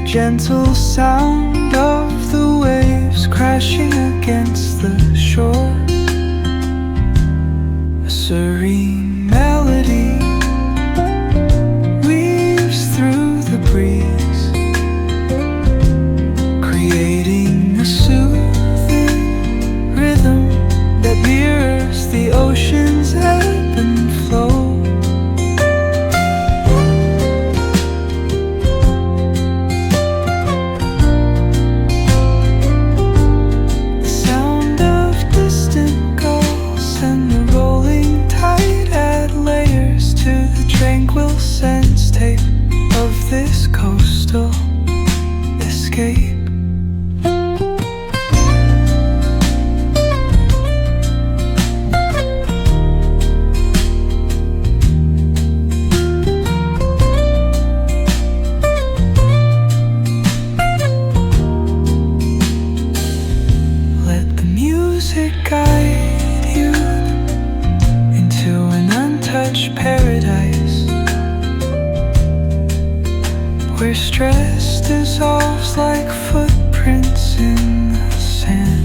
gentle sound of the waves crashing against the shore. A serene melody weaves through the breeze, creating a soothing rhythm that mirrors the ocean's ebb and flow. Sense tape of this coastal escape. Let the music guide you into an untouched paradise, where stress dissolves like footprints in the sand.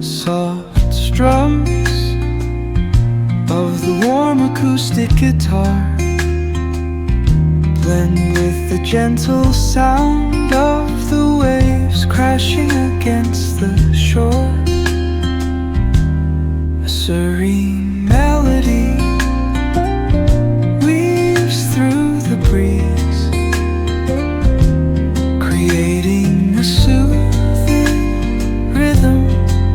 Soft strums of the warm acoustic guitar blend with the gentle sound of the waves crashing against the shore. A serene melody weaves through the breeze, creating a soothing rhythm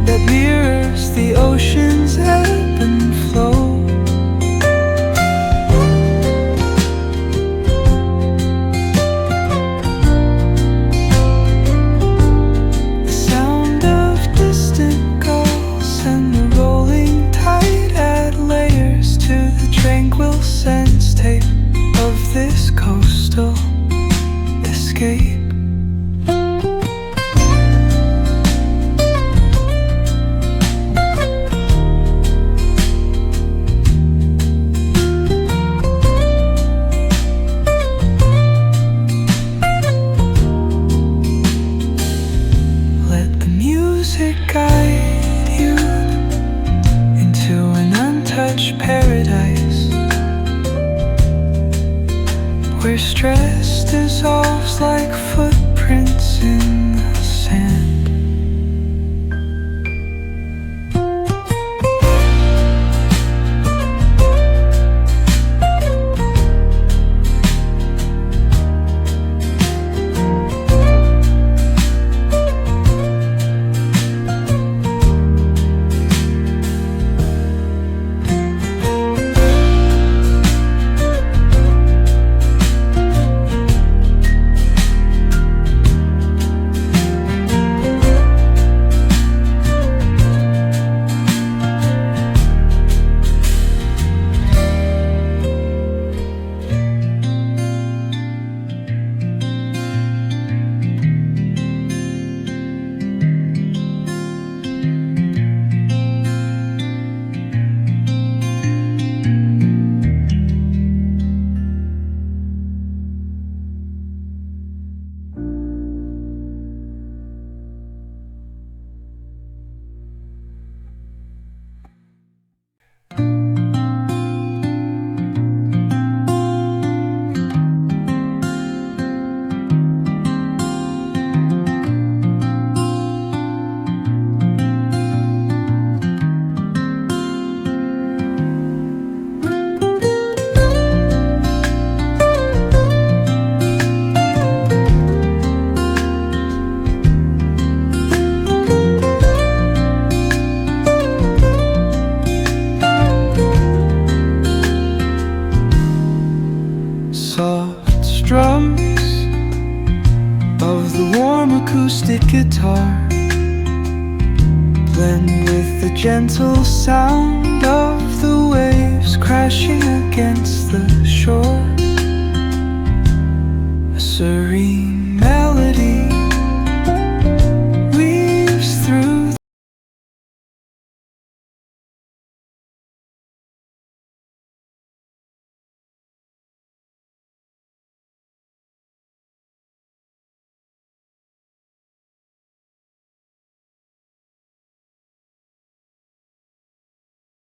that mirrors the ocean's ebb and flow. The sound of distant gulls and the rolling tide add layers to the tranquil sense tape of this coastal escape. Guide you into an untouched paradise, where stress dissolves like footprints in the sand. gentle sound of the waves crashing against the shore. A serene